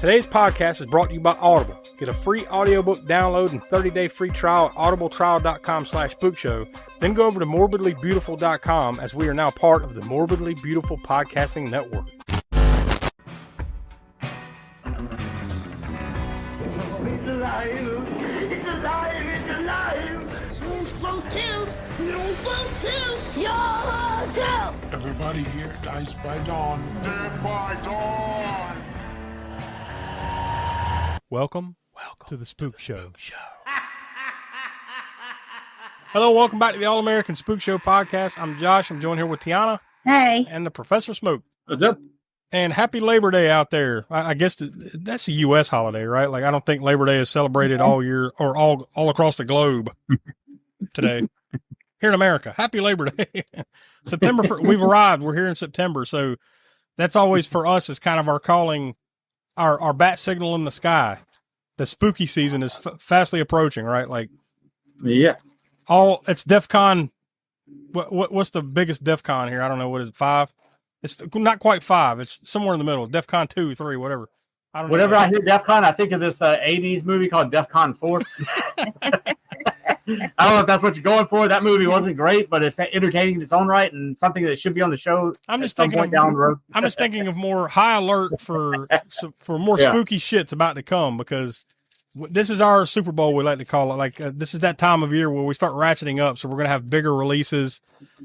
Today's podcast is brought to you by Audible. Get a free audiobook download and 30-day free trial at audibletrial.com/spookshow. Then go over to morbidlybeautiful.com as we are now part of the Morbidly Beautiful Podcasting Network. It's alive! It's alive! It's alive! You're too! You're too! You're too! Everybody here dies by dawn. Dead by dawn! Welcome to the Spook Show. Hello, welcome back to the All-American Spook Show podcast. I'm Josh. I'm joined here with Tiana. Hey. And the Professor Smoke. What's up? And happy Labor Day out there. I guess that's a U.S. holiday, right? Like, I don't think Labor Day is celebrated all year or all across the globe today. Here in America. Happy Labor Day. We've arrived. We're here in September. So that's always for us is kind of our calling, our bat signal in the sky. The spooky season is fastly approaching, right? Like, Yeah. it's DEF CON. What's the biggest DEF CON here? I don't know. What is it? 5? It's not quite 5. It's somewhere in the middle. DEF CON 2, 3, whatever. I don't know. Whenever I hear DEF CON, I think of this 80s movie called DEF CON 4. I don't know if that's what you're going for. That movie wasn't great, but it's entertaining in its own right and something that should be on the show. I'm just thinking down the road. I'm just thinking of more high alert for more spooky shit's about to come, because this is our Super Bowl, we like to call it. Like this is that time of year where we start ratcheting up, so we're going to have bigger releases.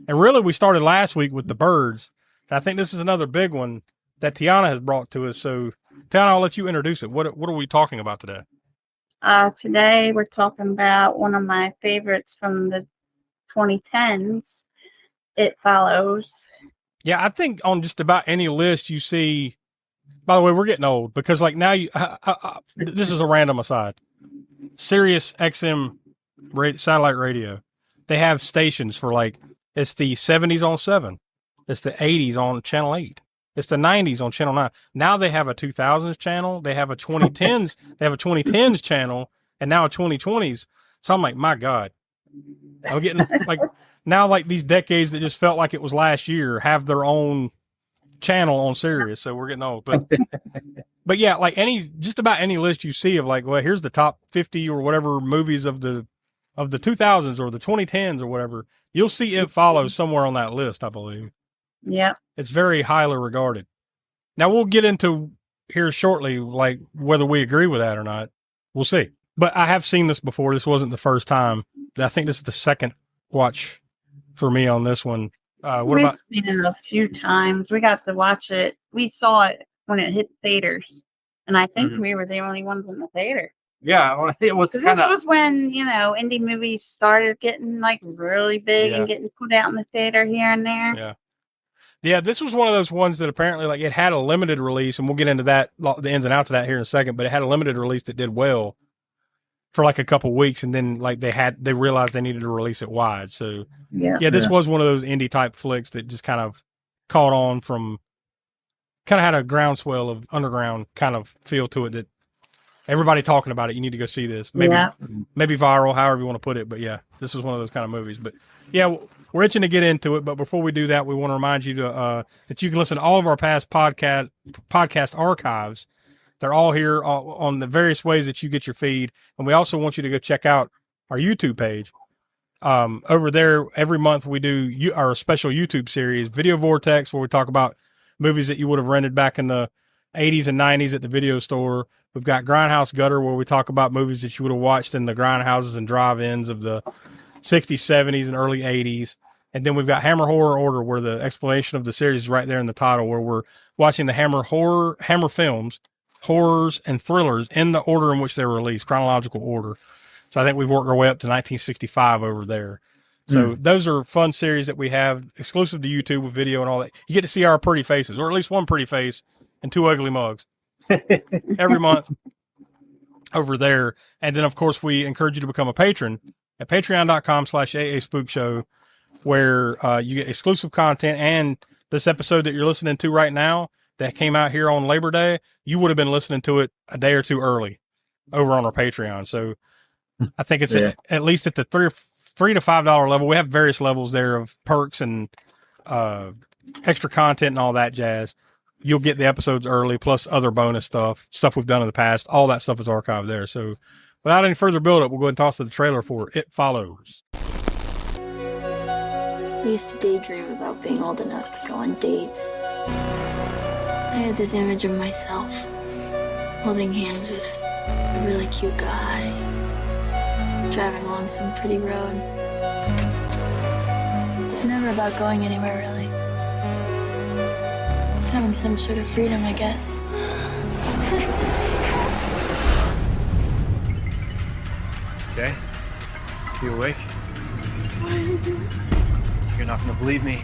And really, we started last week with the birds. And I think this is another big one that Tiana has brought to us. So, Tiana, I'll let you introduce it. What are we talking about today? Today we're talking about one of my favorites from the 2010s. It Follows. Yeah, I think on just about any list you see. By the way, we're getting old because, like, now this is a random aside. Sirius XM satellite radio, they have stations for, like, it's the 70s on 7, it's the 80s on Channel 8, it's the 90s on Channel 9. Now they have a 2000s channel, they have a 2010s, they have a 2010s channel, and now a 2020s. So I'm like, my God, I'm getting like now, like these decades that just felt like it was last year have their own channel on Sirius, so we're getting old. But yeah, like just about any list you see of, like, well, here's the top 50 or whatever movies of the 2000s or the 2010s or whatever, you'll see It Follows somewhere on that list, I believe. Yep. It's very highly regarded. Now we'll get into here shortly, like whether we agree with that or not. We'll see. But I have seen this before. This wasn't the first time. I think this is the second watch for me on this one. We've seen it a few times. We got to watch it. We saw it when it hit theaters, and I think we were the only ones in the theater. Yeah, well, it was because this was when indie movies started getting like really big and getting put out in the theater here and there. Yeah, this was one of those ones that apparently, like, it had a limited release, and we'll get into that, the ins and outs of that here in a second. But it had a limited release that did well for like a couple weeks, and then like they realized they needed to release it wide. So this was one of those indie type flicks that just kind of caught on from, kind of had a groundswell of underground kind of feel to it, that everybody talking about it. You need to go see this. Maybe viral, however you want to put it. But yeah, this was one of those kind of movies. But yeah, we're itching to get into it. But before we do that, we want to remind you that you can listen to all of our past podcast archives. They're all here on the various ways that you get your feed. And we also want you to go check out our YouTube page. Over there, every month we do our special YouTube series, Video Vortex, where we talk about movies that you would have rented back in the 80s and 90s at the video store. We've got Grindhouse Gutter, where we talk about movies that you would have watched in the grindhouses and drive-ins of the 60s, 70s, and early 80s. And then we've got Hammer Horror Order, where the explanation of the series is right there in the title, where we're watching the Hammer films, horrors and thrillers in the order in which they were released, chronological order. So I think we've worked our way up to 1965 over there. So those are fun series that we have exclusive to YouTube with video and all that. You get to see our pretty faces, or at least one pretty face and 2 ugly mugs every month over there. And then, of course, we encourage you to become a patron at patreon.com/AASpookshow, where you get exclusive content. And this episode that you're listening to right now that came out here on Labor Day, you would have been listening to it a day or two early over on our Patreon. So I think it's at least at the $3 to $5 level. We have various levels there of perks and extra content and all that jazz. you'll get the episodes early, plus other bonus stuff we've done in the past. All that stuff is archived there. So without any further build-up, we'll go ahead and toss to the trailer for It Follows. I used to daydream about being old enough to go on dates. I had this image of myself holding hands with a really cute guy, driving along some pretty road. It's never about going anywhere, really. It's having some sort of freedom, I guess. Jay, you awake? What are you doing? You're not gonna believe me,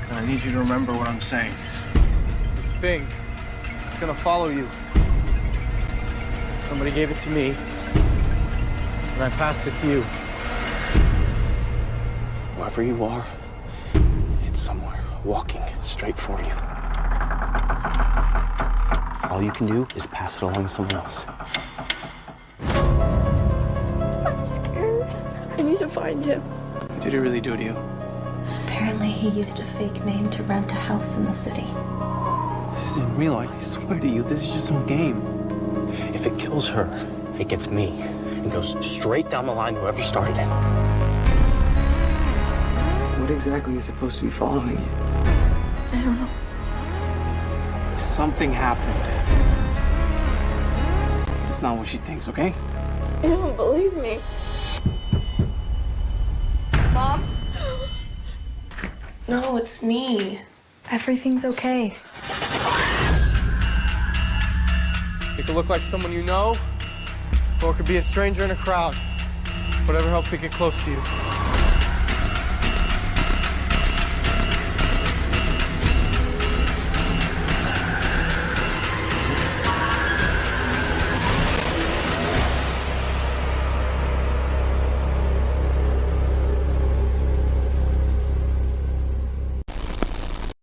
and I need you to remember what I'm saying. This thing, it's gonna follow you. Somebody gave it to me, and I passed it to you. Wherever you are, it's somewhere walking straight for you. All you can do is pass it along to someone else. I'm scared. I need to find him. Did he really do to you? Apparently, he used a fake name to rent a house in the city. This isn't real, I swear to you, this is just some game. If it kills her, it gets me and goes straight down the line to whoever started it. What exactly is supposed to be following you? I don't know. Something happened. It's not what she thinks, okay? You don't believe me. Mom? No, it's me. Everything's okay. It could look like someone you know, or it could be a stranger in a crowd. Whatever helps it get close to you.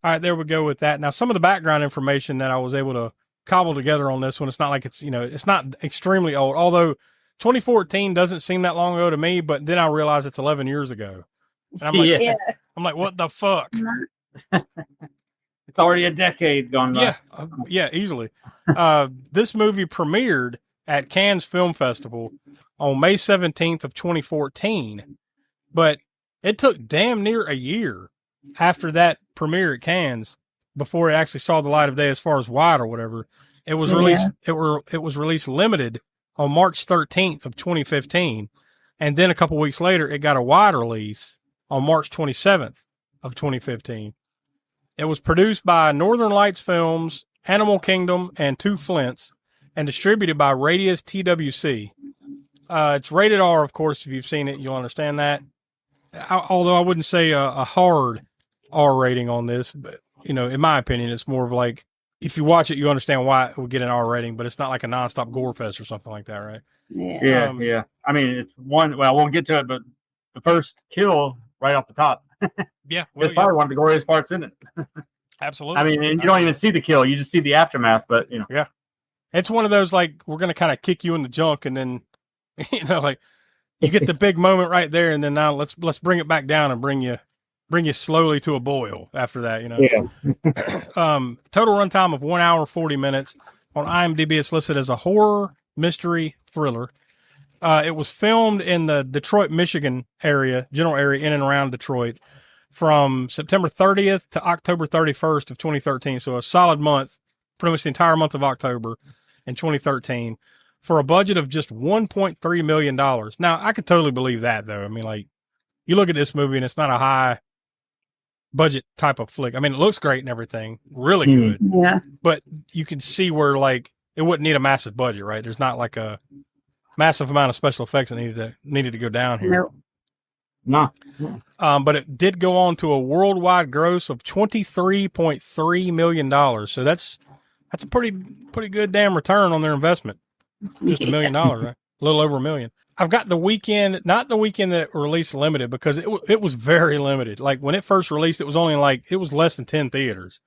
All right, there we go with that. Now, some of the background information that I was able to cobble together on this one, it's not like it's, it's not extremely old, although 2014 doesn't seem that long ago to me, but then I realized it's 11 years ago. And I'm like, I'm like, what the fuck? It's already a decade gone by. Yeah, easily. This movie premiered at Cannes Film Festival on May 17th of 2014, but it took damn near a year after that premiere at Cannes before it actually saw the light of day as far as wide or whatever. It was released. It was released limited on March 13th of 2015, and then a couple weeks later, it got a wide release on March 27th of 2015. It was produced by Northern Lights Films, Animal Kingdom, and Two Flints, and distributed by Radius TWC. It's rated R, of course. If you've seen it, you'll understand that. Although I wouldn't say a hard R rating on this, but in my opinion, it's more of like, if you watch it, you understand why it would get an R rating, but it's not like a nonstop gore fest or something like that, right? Yeah. I mean, it's one. Well, we'll get to it, but the first kill right off the top. It's probably one of the goriest parts in it. Absolutely. I mean, and you don't even see the kill; you just see the aftermath. But yeah, it's one of those like we're gonna kind of kick you in the junk, and then like you get the big moment right there, and then now let's bring it back down and bring you slowly to a boil after that. Total runtime of 1 hour 40 minutes. On IMDb, it's listed as a horror mystery thriller. It was filmed in the Detroit, Michigan general area in and around Detroit, from September 30th to October 31st of 2013. So a solid month, pretty much the entire month of October in 2013, for a budget of just $1.3 million. Now, I could totally believe that, though. I mean, like, you look at this movie and it's not a high budget type of flick. I mean, it looks great and everything, really good. Yeah. But you can see where, like, it wouldn't need a massive budget, right? There's not like a massive amount of special effects that needed to go down here. Nope. No. But it did go on to a worldwide gross of $23.3 million. So that's a pretty good damn return on their investment. Just $1 million, right? A little over $1 million. I've got the weekend, not the weekend that it released limited, because it was very limited. Like when it first released, it was only it was less than 10 theaters.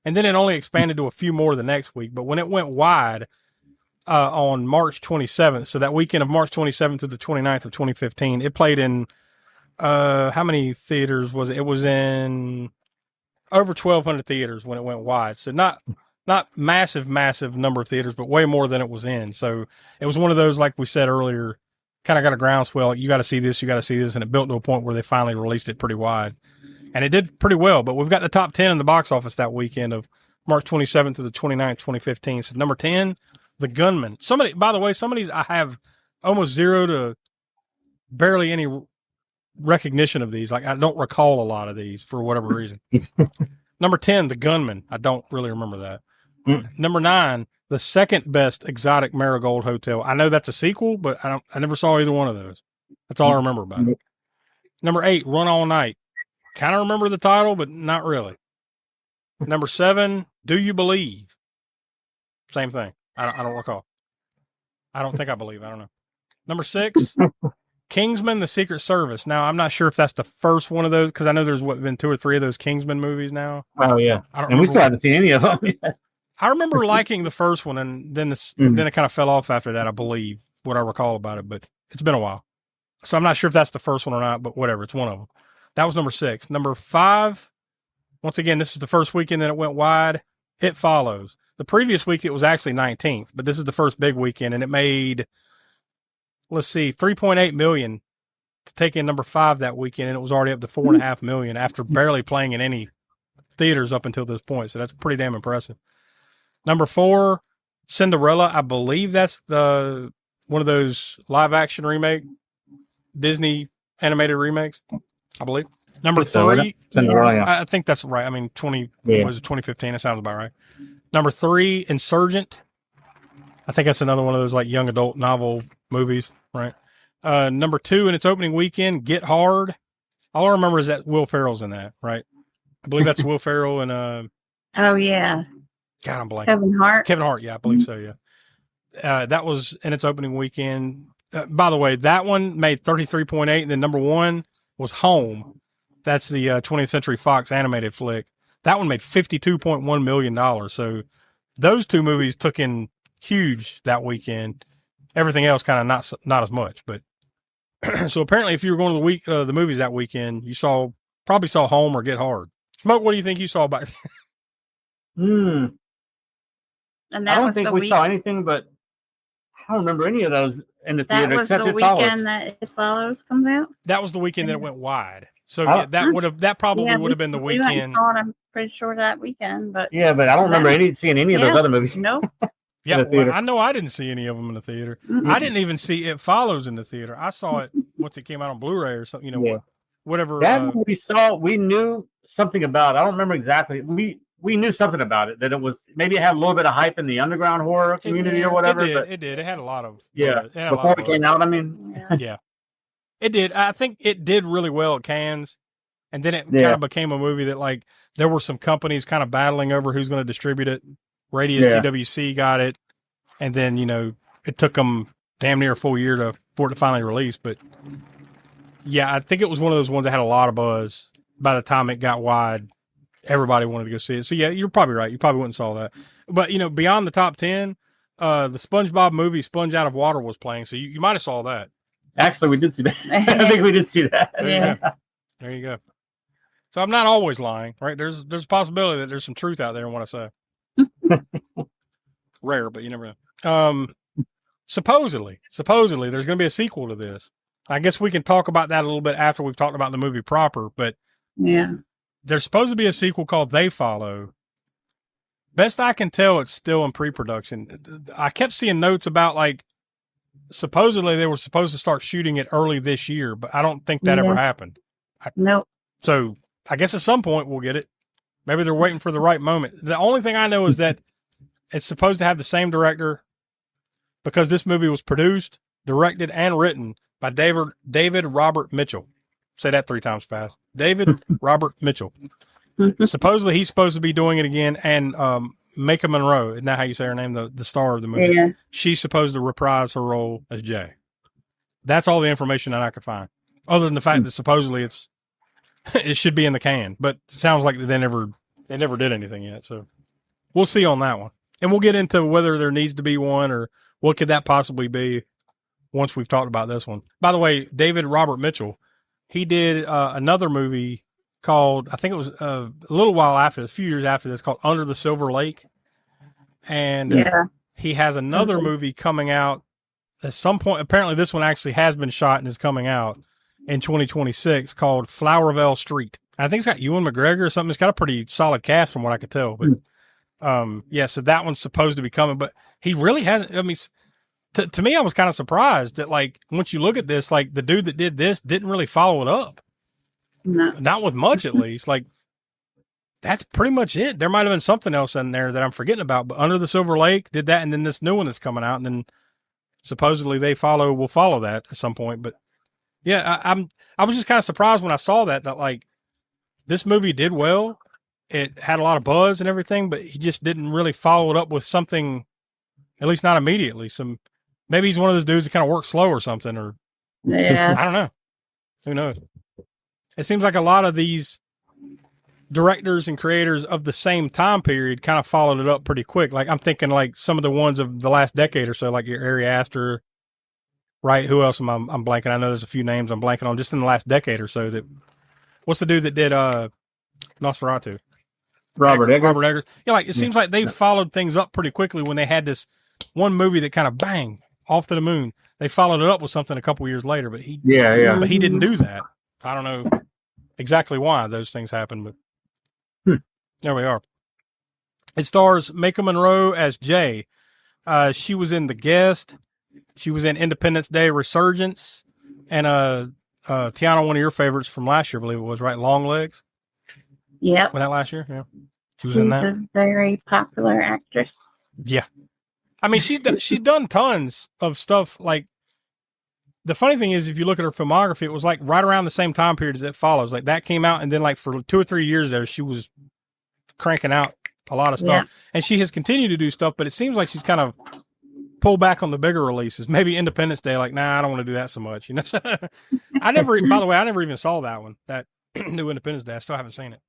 And then it only expanded to a few more the next week. But when it went wide on March 27th, so that weekend of March 27th to the 29th of 2015, it played in, how many theaters was it? It was in over 1,200 theaters when it went wide. So not massive number of theaters, but way more than it was in. So it was one of those, like we said earlier, kind of got a groundswell. You got to see this, and it built to a point where they finally released it pretty wide, and it did pretty well. But we've got the top 10 in the box office that weekend of March 27th to the 29th, 2015. So number 10, The Gunman. By the way, some of these I have almost zero to barely any recognition of these. Like I don't recall a lot of these for whatever reason. Number 10, The Gunman. I don't really remember that. Number 9, the second best exotic Marigold Hotel. I know that's a sequel, but I never saw either one of those. That's all I remember about it. Number 8, Run All Night. Kind of remember the title, but not really. Number 7, Do You Believe? Same thing. I don't recall. I don't think I believe. I don't know. Number 6, Kingsman: The Secret Service. Now, I'm not sure if that's the first one of those, because I know there's been 2 or 3 of those Kingsman movies now. Oh, yeah. And we still haven't seen any of them yet. I remember liking the first one, and then then it kind of fell off after that, I believe, what I recall about it, but it's been a while. So I'm not sure if that's the first one or not, but whatever, it's one of them. That was number 6. Number 5, once again, this is the first weekend that it went wide, It Follows. The previous week, it was actually 19th, but this is the first big weekend, and it made, let's see, $3.8 million to take in number 5 that weekend, and it was already up to $4.5 million after barely playing in any theaters up until this point, so that's pretty damn impressive. Number 4, Cinderella. I believe that's one of those live action remake, Disney animated remakes, I believe. Number 3, Cinderella. I think that's right. I mean, was it 2015? That sounds about right. Number 3, Insurgent. I think that's another one of those like young adult novel movies, right? Number 2, in its opening weekend, Get Hard. All I remember is that Will Ferrell's in that, right? I believe that's Will Ferrell and oh yeah. God, I'm blanking. Kevin Hart, yeah, I believe so, yeah. That was in its opening weekend. By the way, that one made 33.8, and then number 1 was Home. That's the 20th Century Fox animated flick. That one made $52.1 million. So those 2 movies took in huge that weekend. Everything else kind of not as much. But so apparently, if you were going to the movies that weekend, you probably saw Home or Get Hard. Smoke, what do you think you saw back then? And I don't think we saw anything, but I don't remember any of those in the theater. That was the weekend that It Follows comes out? That was the weekend that it went wide. So yeah, that probably would have been the weekend. I'm pretty sure that weekend, but yeah, but I don't remember seeing any of those other movies. Nope. Yeah, well, I know I didn't see any of them in the theater. Mm-hmm. I didn't even see It Follows in the theater. I saw it once it came out on Blu-ray or something. Whatever. That we saw, we knew something about it. I don't remember exactly. We knew something about it, that it was, maybe it had a little bit of hype in the underground horror community or whatever. It did. It had a lot of before it came out. I mean, yeah, it did. I think it did really well at Cannes, and then it kind of became a movie that like there were some companies kind of battling over who's going to distribute it. Radius TWC got it, and then it took them damn near a full year for it to finally release. But yeah, I think it was one of those ones that had a lot of buzz. By the time it got wide, everybody wanted to go see it. So yeah, you're probably right. You probably wouldn't saw that. But beyond the top 10, the SpongeBob movie Sponge Out of Water was playing. So you might have saw that. Actually, we did see that. I think we did see that. There you go. So I'm not always lying, right? There's a possibility that there's some truth out there in what I say. Rare, but you never know. Supposedly there's going to be a sequel to this. I guess we can talk about that a little bit after we've talked about the movie proper, but yeah, there's supposed to be a sequel called They Follow. Best I can tell, it's still in pre-production. I kept seeing notes about like supposedly they were supposed to start shooting it early this year, but I don't think that ever happened. Nope. So I guess at some point we'll get it. Maybe they're waiting for the right moment. The only thing I know is that it's supposed to have the same director because this movie was produced, directed, and written by David Robert Mitchell. Say that 3 times fast. David Robert Mitchell. Supposedly he's supposed to be doing it again, and Micah Monroe, isn't that how you say her name? The star of the movie. Yeah. She's supposed to reprise her role as Jay. That's all the information that I could find, other than the fact that supposedly it should be in the can. But it sounds like they never did anything yet. So we'll see on that one, and we'll get into whether there needs to be one or what could that possibly be once we've talked about this one. By the way, David Robert Mitchell, he did another movie called, I think it was a little while after, a few years after this, called Under the Silver Lake. And Yeah. he has another movie coming out at some point. Apparently, this one actually has been shot and is coming out in 2026 called Flowerville Street. I think it's got Ewan McGregor or something. It's got a pretty solid cast from what I could tell. But yeah, so that one's supposed to be coming, but he really hasn't. I mean, to me, I was kind of surprised that, like, once you look at this, like, the dude that did this didn't really follow it up. No. Not with much, at least. Like, that's pretty much it. There might have been something else in there that I'm forgetting about, but Under the Silver Lake did that, and then this new one that's coming out, and then supposedly will follow that at some point. But yeah, I was just kind of surprised when I saw that like this movie did well. It had a lot of buzz and everything, but he just didn't really follow it up with something, at least not immediately. Maybe he's one of those dudes that kind of works slow or something, or Yeah. I don't know. Who knows? It seems like a lot of these directors and creators of the same time period kind of followed it up pretty quick. Like, I'm thinking like some of the ones of the last decade or so, like your Ari Aster, right? Who else I'm blanking? I know there's a few names I'm blanking on just in the last decade or so. What's the dude that did Nosferatu? Robert Eggers. Yeah, like it seems like they followed things up pretty quickly when they had this one movie that kind of bang off to the moon. They followed it up with something a couple years later, but he didn't do that. I don't know exactly why those things happen, but there we are. It stars Maika Monroe as Jay. She was in The Guest. She was in Independence Day Resurgence. And Tiana, one of your favorites from last year, I believe it was, right? Long Legs? Yep. Was that last year? Yeah. She's a very popular actress. Yeah. I mean, she's done tons of stuff. Like, the funny thing is, if you look at her filmography, it was like right around the same time period as It Follows. Like, that came out, and then like for 2 or 3 years there, she was cranking out a lot of stuff. Yeah. And she has continued to do stuff, but it seems like she's kind of pulled back on the bigger releases. Maybe Independence Day, like, nah, I don't want to do that so much. You know, by the way, I never even saw that one, that new Independence Day. I still haven't seen it.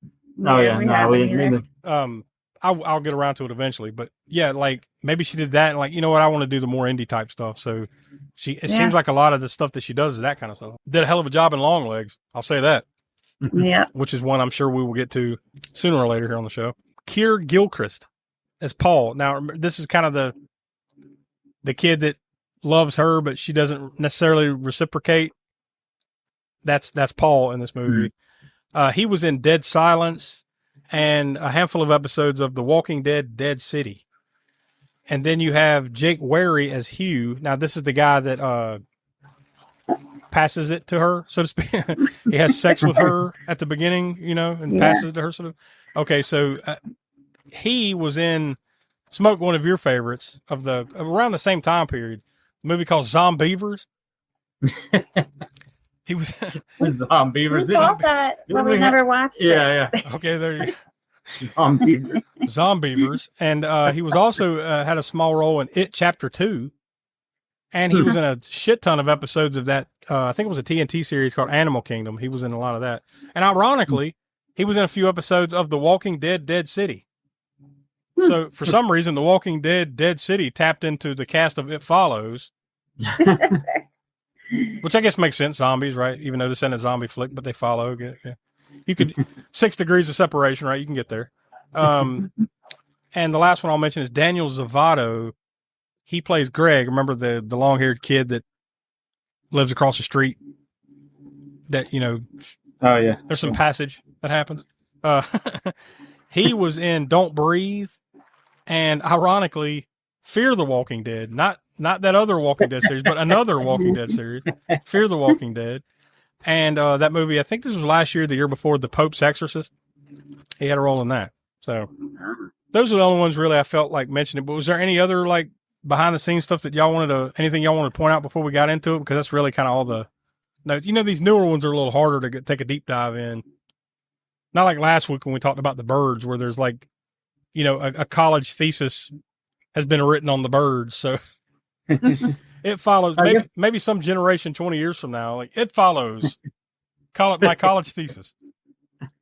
Oh yeah, no, we didn't either. I'll get around to it eventually, but yeah, like maybe she did that and like, you know what, I want to do the more indie type stuff. So it seems like a lot of the stuff that she does is that kind of stuff. Did a hell of a job in Long Legs. I'll say that. Yeah. Which is one I'm sure we will get to sooner or later here on the show. Keir Gilchrist as Paul. Now, this is kind of the kid that loves her, but she doesn't necessarily reciprocate. That's Paul in this movie. He was in Dead Silence and a handful of episodes of The Walking Dead, Dead City. And then you have Jake Wary as Hugh. Now, this is the guy that passes it to her, so to speak. He has sex with her at the beginning, you know, and passes it to her, sort of. Okay, so he was in Smoke, one of your favorites of around the same time period, a movie called Zombievers. He was Zombievers. We thought that, but we never watched it. Yeah. Okay, there you go. Zombievers. And he was also had a small role in It Chapter 2. And he was in a shit ton of episodes of that. I think it was a TNT series called Animal Kingdom. He was in a lot of that. And ironically, he was in a few episodes of The Walking Dead, Dead City. So for some reason, The Walking Dead, Dead City tapped into the cast of It Follows. Which I guess makes sense. Zombies, right? Even though this isn't a zombie flick, but they follow. Yeah. You could 6 degrees of separation, right? You can get there. And the last one I'll mention is Daniel Zavato. He plays Greg. Remember the long-haired kid that lives across the street? That, you know. Oh yeah. There's some passage that happens. He was in Don't Breathe, and ironically, Fear the Walking Dead. Not that other Walking Dead series, but another Walking Dead series, Fear the Walking Dead. And that movie, I think this was last year, the year before, The Pope's Exorcist. He had a role in that. So those are the only ones really I felt like mentioning. But was there any other like behind the scenes stuff that anything y'all wanted to point out before we got into it? Because that's really kind of all the notes. You know, these newer ones are a little harder to take a deep dive in. Not like last week when we talked about the birds, where there's like, you know, a college thesis has been written on the birds. So It Follows. Maybe some generation 20 years from now, like It Follows. Call it my college thesis.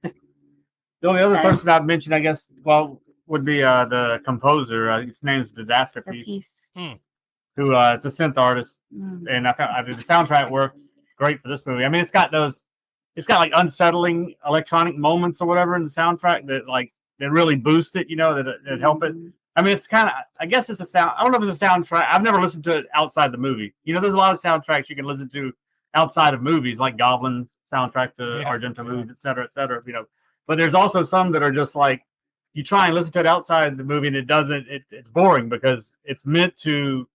The only other person I'd mention, I guess, would be the composer. His name's Disaster Piece, who is a synth artist, and I did the soundtrack work great for this movie. I mean, it's got those it's got like unsettling electronic moments or whatever in the soundtrack that really boost it, that help it. I mean, it's kind of, I guess it's a sound. I don't know if it's a soundtrack. I've never listened to it outside the movie. There's a lot of soundtracks you can listen to outside of movies, like Goblin's soundtrack to Argento movies, et cetera, et cetera. But there's also some that are just like, you try and listen to it outside the movie and it doesn't, it's boring because it's meant to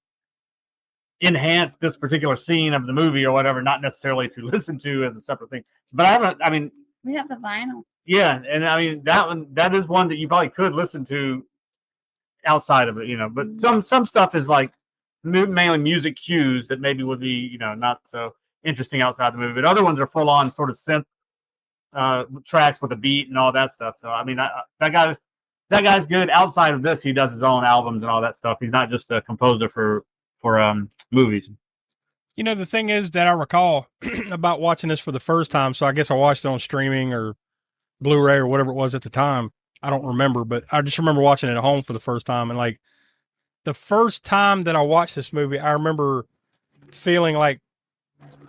enhance this particular scene of the movie or whatever, not necessarily to listen to as a separate thing. But we have the vinyl. Yeah, and I mean that is one that you probably could listen to outside of it, but some stuff is like mainly music cues that maybe would be, not so interesting outside the movie, but other ones are full on sort of synth tracks with a beat and all that stuff. So I mean, that guy's good. Outside of this, he does his own albums and all that stuff. He's not just a composer for movies. The thing is that I recall about watching this for the first time. So I guess I watched it on streaming or Blu-ray or whatever it was at the time. I don't remember, but I just remember watching it at home for the first time. And like the first time that I watched this movie, I remember feeling like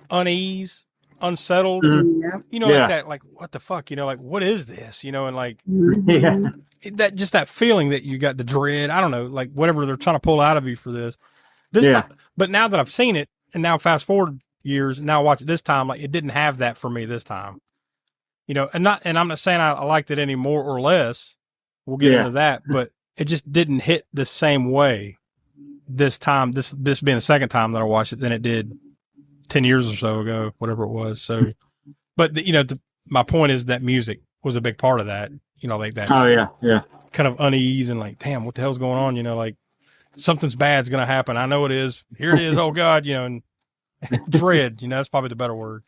unease, unsettled, Mm-hmm. like that, like, what the fuck, like, what is this, and like, that feeling that you got, the dread, I don't know, like whatever they're trying to pull out of you for this time. But now that I've seen it and now fast forward years and now watch it this time, like it didn't have that for me this time, and I'm not saying I liked it any more or less. We'll get into that, but it just didn't hit the same way this time, this being the second time that I watched it than it did 10 years or so ago, whatever it was. So, but my point is that music was a big part of that, like that. Oh yeah. Kind of unease and like, damn, what the hell's going on? Like something's bad's going to happen. I know it is. Here it is. Oh God, and dread, that's probably the better word.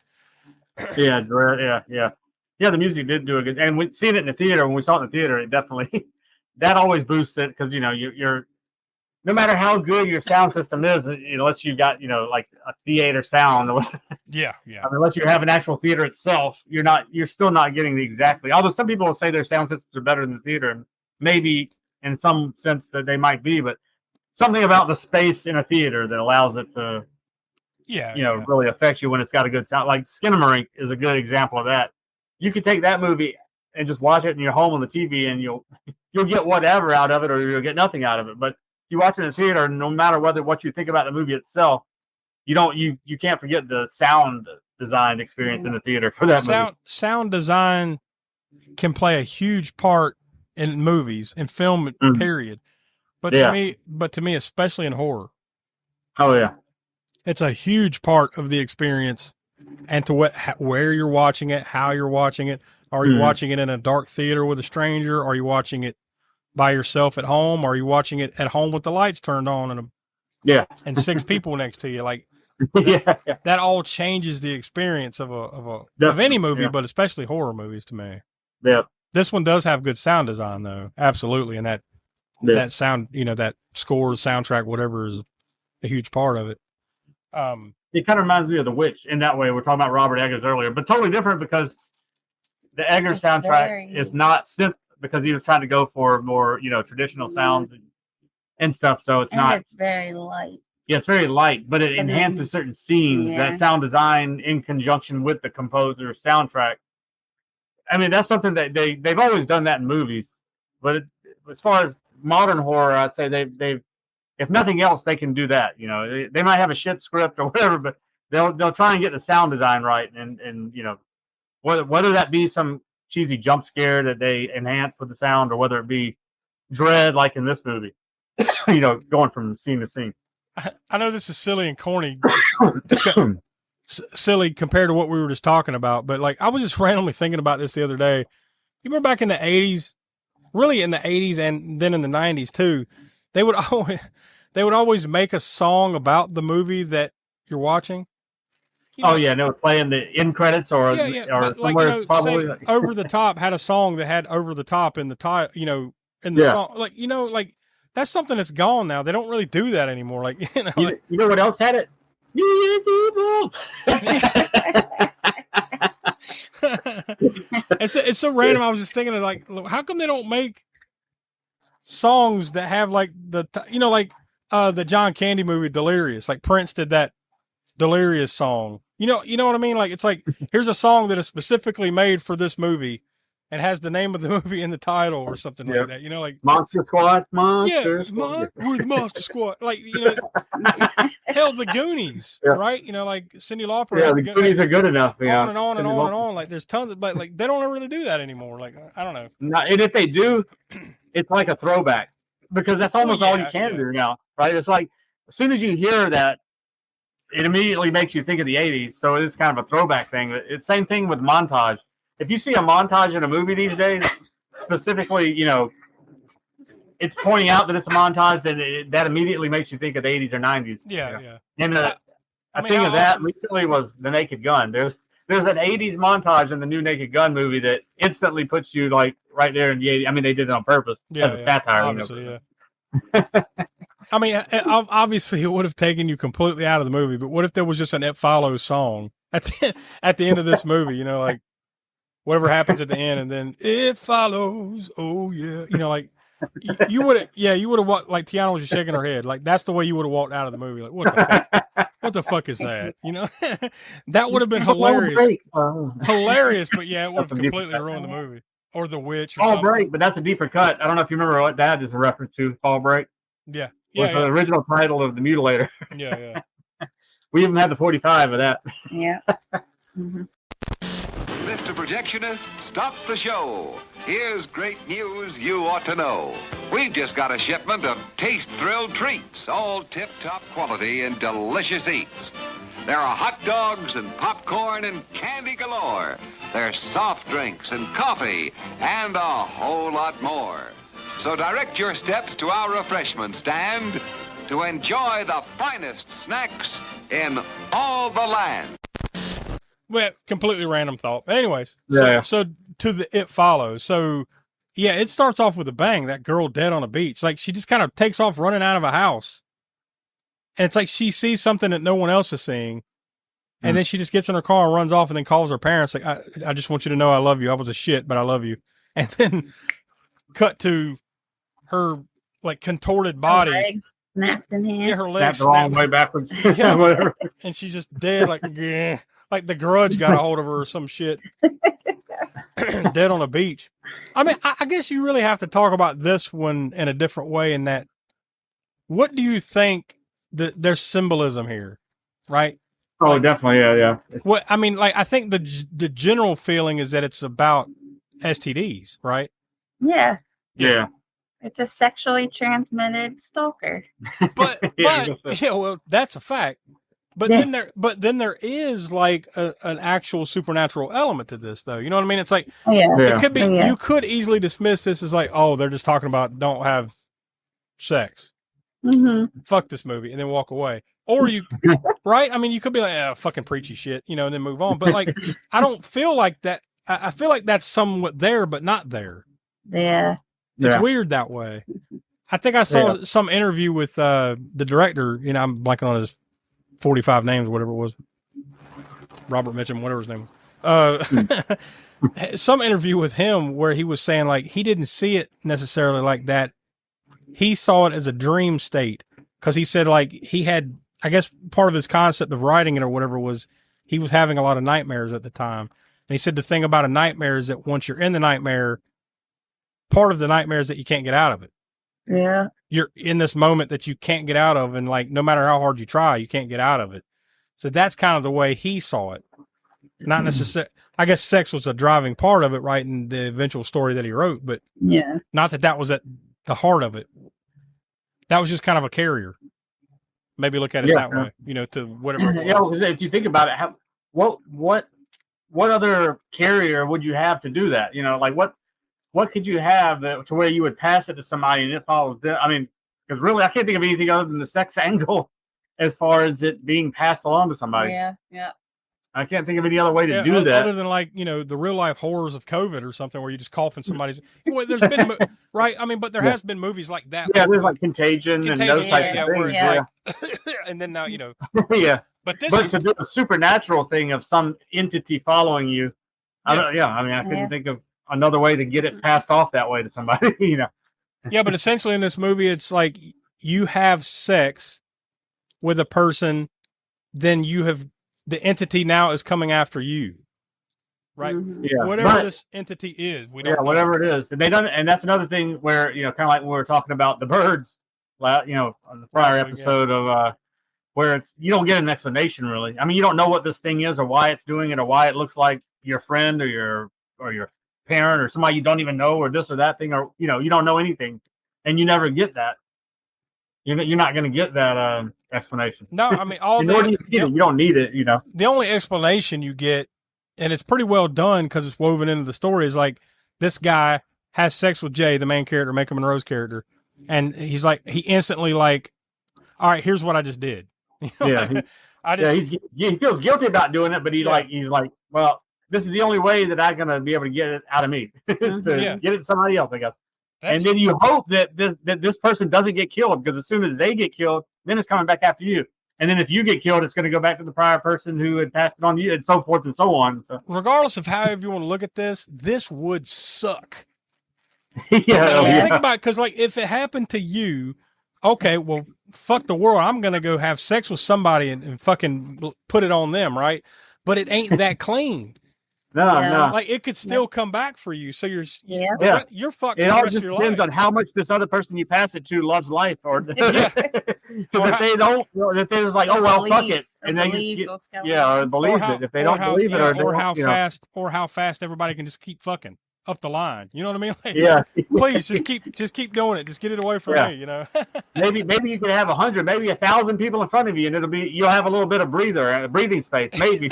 Yeah. Dread. Yeah. Yeah. The music did do a good, and we seen it in the theater. When we saw it in the theater, it definitely, that always boosts it. Cause you're, no matter how good your sound system is, unless you've got, like a theater sound or whatever. Yeah. I mean, unless you have an actual theater itself, you're still not getting the exactly. Although some people will say their sound systems are better than the theater, and maybe in some sense that they might be, but something about the space in a theater that allows it to, really affect you when it's got a good sound. Like Skinamarink is a good example of that. You could take that movie and just watch it in your home on the TV, and you'll get whatever out of it, or you'll get nothing out of it. But you watch it in the theater, no matter what you think about the movie itself, you can't forget the sound design experience in the theater for that movie. Sound design can play a huge part in movies and film, period. But to me, especially in horror. Oh yeah. It's a huge part of the experience, and to where you're watching it, how you're watching it. Are you watching it in a dark theater with a stranger? Are you watching it by yourself at home? Or are you watching it at home with the lights turned on and 6 people next to you? Like that all changes the experience of any movie, but especially horror movies to me. Yeah. This one does have good sound design though. Absolutely. And that sound, that score, soundtrack, whatever is a huge part of it. It kind of reminds me of The Witch in that way. We're talking about Robert Eggers earlier, but totally different because the Eggers soundtrack is not synth, because he was trying to go for more, traditional sounds and stuff. So it's not. It's very light. Yeah, it's very light, but it enhances certain scenes. That sound design in conjunction with the composer's soundtrack. I mean, that's something that they've always done that in movies. But as far as modern horror, I'd say they've if nothing else, they can do that. They might have a shit script or whatever, but they'll try and get the sound design right, and whether that be some cheesy jump scare that they enhance with the sound, or whether it be dread like in this movie, going from scene to scene. I know this is silly and corny, silly compared to what we were just talking about, but like I was just randomly thinking about this the other day. You remember back in the 80s, really in the 80s and then in the 90s too, they would always make a song about the movie that you're watching. And they would play in the end credits or somewhere probably. Say, Over the Top had a song that had Over the Top in the title, in the song. Like, that's something that's gone now. They don't really do that anymore. Like, you know what else had it? Evil. It's so random. I was just thinking of like, how come they don't make songs that have like the John Candy movie Delirious? Like Prince did that Delirious song. You know what I mean? Like, it's like, here's a song that is specifically made for this movie and has the name of the movie in the title or something like that. You know, like Monster Squad, we're the Monster Squad. Like, you know, hell, the Goonies, right? You know, like Cyndi Lauper. Yeah, the Goonies are good enough. On and on and on and on. Like, there's tons of, but like, they don't really do that anymore. Like, I don't know. And if they do, it's like a throwback because that's almost all you can do now, right? It's like as soon as you hear that, it immediately makes you think of the '80s. So it's kind of a throwback thing. It's same thing with montage. If you see a montage in a movie these days, specifically, you know, it's pointing out that it's a montage, then that immediately makes you think of the '80s or '90s. Yeah. And I think of that recently was The Naked Gun. There's an '80s montage in the new Naked Gun movie that instantly puts you like right there in the '80s. I mean, they did it on purpose as a satire. Obviously, I mean, obviously, it would have taken you completely out of the movie. But what if there was just an "It Follows" song at the end of this movie? You know, like whatever happens at the end, and then "It follows." Oh yeah, you know, like you would have walked like Tiana was just shaking her head, like that's the way you would have walked out of the movie. Like what the fuck? What the fuck is that? You know, that would have been hilarious, hilarious. But yeah, it would have completely ruined the movie or The Witch. Or Fall Break, but that's a deeper cut. I don't know if you remember what that is a reference to. Fall Break. Yeah. Was the original title of The Mutilator. Yeah. We even had the 45 of that. Yeah. Mr. Projectionist, stop the show. Here's great news you ought to know. We've just got a shipment of taste-thrilled treats, all tip-top quality and delicious eats. There are hot dogs and popcorn and candy galore. There's soft drinks and coffee and a whole lot more. So direct your steps to our refreshment stand to enjoy the finest snacks in all the land. Well, completely random thought. Anyways, yeah. So to the It Follows. So yeah, it starts off with a bang. That girl dead on a beach. Like she just kind of takes off running out of a house. And it's like she sees something that no one else is seeing. And then she just gets in her car and runs off and then calls her parents. Like, I just want you to know I love you. I was a shit, but I love you. And then cut to her like contorted body. Her leg snapped in half. Yeah, her leg snapped the wrong way backwards. Yeah, whatever. And she's just dead. Like the Grudge got a hold of her or some shit. Dead on a beach. I mean, I guess you really have to talk about this one in a different way in that, what do you think that there's symbolism here, right? Oh, definitely, yeah. What I mean, like, I think the general feeling is that it's about STDs, right? Yeah. Yeah. It's a sexually transmitted stalker. But well, that's a fact. But then there is like an actual supernatural element to this, though. You know what I mean? It's like it could be. You could easily dismiss this as like, oh, they're just talking about don't have sex. Mm-hmm. Fuck this movie, and then walk away. Or you, right? I mean, you could be like, fucking preachy shit, you know, and then move on. But like, I don't feel like that. I feel like that's somewhat there, but not there. Yeah. It's weird that way. I think I saw some interview with the director. You know, I'm blanking on his 45 names or whatever it was. Robert Mitchum, whatever his name was. Some interview with him where he was saying like he didn't see it necessarily like that. He saw it as a dream state because he said like he had, I guess part of his concept of writing it or whatever was he was having a lot of nightmares at the time. And he said the thing about a nightmare is that once you're in the nightmare, part of the nightmare is that you can't get out of it. Yeah. You're in this moment that you can't get out of. And like, no matter how hard you try, you can't get out of it. So that's kind of the way he saw it. Not necessarily, I guess sex was a driving part of it, right? In the eventual story that he wrote, but not that was at the heart of it. That was just kind of a carrier. Maybe look at it that way, you know, to whatever it was. Yeah, if you think about it, what other carrier would you have to do that? You know, like what could you have to where you would pass it to somebody and it follows them? I mean, because really, I can't think of anything other than the sex angle as far as it being passed along to somebody. Yeah. I can't think of any other way to do that. Other than like, you know, the real life horrors of COVID or something where you just cough in somebody's. Well, there's been, right? I mean, but there has been movies like that. Yeah, there's like Contagion and those types of things. Where it's like, and then now, you know. Yeah. But to do a supernatural thing of some entity following you. I mean, I couldn't think of another way to get it passed off that way to somebody, you know. Yeah, but essentially in this movie, it's like you have sex with a person then the entity now is coming after you. Right? Mhm. Yeah. Whatever this entity is, we don't know. Whatever it is. And and that's another thing where, kind of like when we were talking about the birds, on the prior Last week, episode of where you don't get an explanation really. I mean, you don't know what this thing is or why it's doing it or why it looks like your friend or your parent or somebody you don't even know or this or that thing, or you don't know anything, and you never get that. You're not going to get that explanation. No, I mean you don't need it. The only explanation you get, and it's pretty well done because it's woven into the story, is like this guy has sex with Jay, the main character, Macon Monroe's character, and he's like, he instantly like, all right, here's what I just did. Yeah, he feels guilty about doing it, but he's like, well, this is the only way that I'm gonna be able to get it out of me is to get it to somebody else, I guess. And then you hope that this person doesn't get killed, because as soon as they get killed, then it's coming back after you. And then if you get killed, it's going to go back to the prior person who had passed it on to you, and so forth and so on. So. Regardless of however you want to look at this would suck. Think about it, because like if it happened to you, okay, well, fuck the world. I'm going to go have sex with somebody and fucking put it on them, right? But it ain't that clean. No. Like it could still come back for you. So you're fucked. It all just depends on how much this other person you pass it to loves life, or because if they don't, if they're like, oh well, fuck it, and then or believes it. If they don't believe it, or how fast everybody can just keep fucking up the line. You know what I mean? Like, please just keep doing it. Just get it away from me. Maybe you could have 100, maybe 1,000 people in front of you, and you'll have a little bit of breathing space, maybe.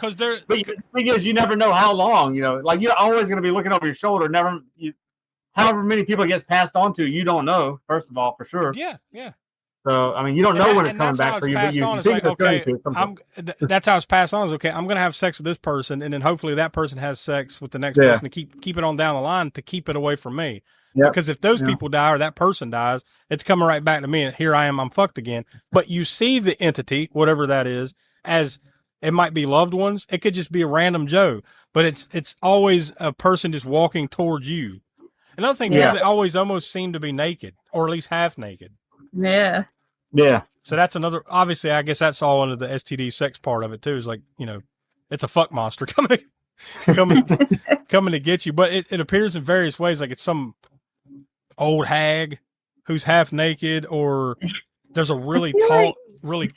But the thing is, you never know how long. Like you're always going to be looking over your shoulder. However many people it gets passed on to, you don't know. First of all, for sure. Yeah. So I mean, you don't know when it's coming back for you. But you think it's going to. That's how it's passed on. Is okay. I'm going to have sex with this person, and then hopefully that person has sex with the next person to keep it on down the line to keep it away from me. Yep. Because if those people die or that person dies, it's coming right back to me, and here I am. I'm fucked again. But you see the entity, whatever that is, as it might be loved ones. It could just be a random Joe, but it's always a person just walking towards you. Another thing is they always almost seem to be naked, or at least half naked. Yeah. Yeah. So that's another. Obviously, I guess that's all under the STD sex part of it too. Is like it's a fuck monster coming to get you. But it appears in various ways. Like it's some old hag who's half naked, or there's a really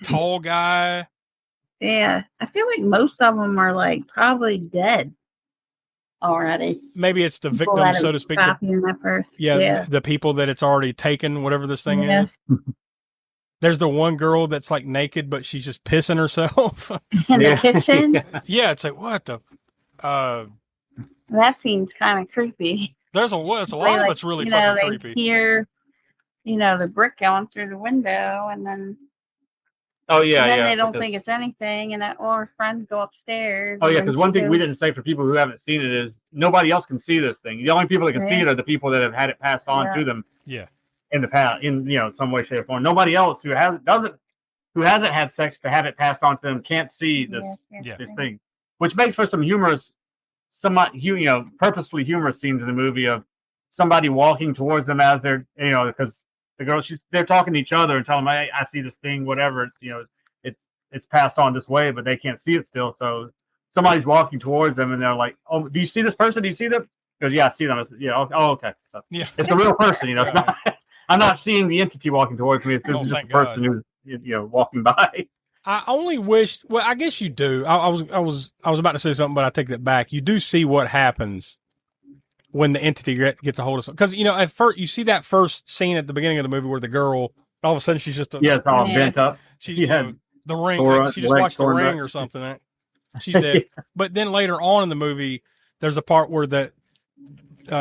tall guy. Yeah, I feel like most of them are like probably dead already. Maybe it's the victim, so to speak. The people that it's already taken, whatever this thing is. There's the one girl that's like naked, but she's just pissing herself in the kitchen. Yeah, it's like what the. That seems kind of creepy. There's a lot of it's really fucking creepy. They hear, the brick going through the window, and then. Oh yeah, and then they don't think it's anything, and her friends go upstairs. Oh yeah, because one thing we didn't say for people who haven't seen it is nobody else can see this thing. The only people that can see it are the people that have had it passed on to them. Yeah. In the past, in some way, shape, or form. Nobody else who hasn't had sex to have it passed on to them can't see this thing, which makes for some humorous, somewhat purposefully humorous scenes in the movie of somebody walking towards them as they're because. The girl, they're talking to each other and telling them, hey, I see this thing, whatever. It's passed on this way, but they can't see it still. So somebody's walking towards them, and they're like, "Oh, do you see this person? Do you see them?" Because I see them. Oh, okay. So, it's a real person. It's not. I'm not seeing the entity walking towards me. It's just a person who's walking by. I only wish. Well, I guess you do. I was about to say something, but I take that back. You do see what happens when the entity gets a hold of something. Because, at first, you see that first scene at the beginning of the movie where the girl, all of a sudden, she's just... it's all bent up. She had the ring. She just watched the ring or something. Right? She's dead. But then later on in the movie, there's a part where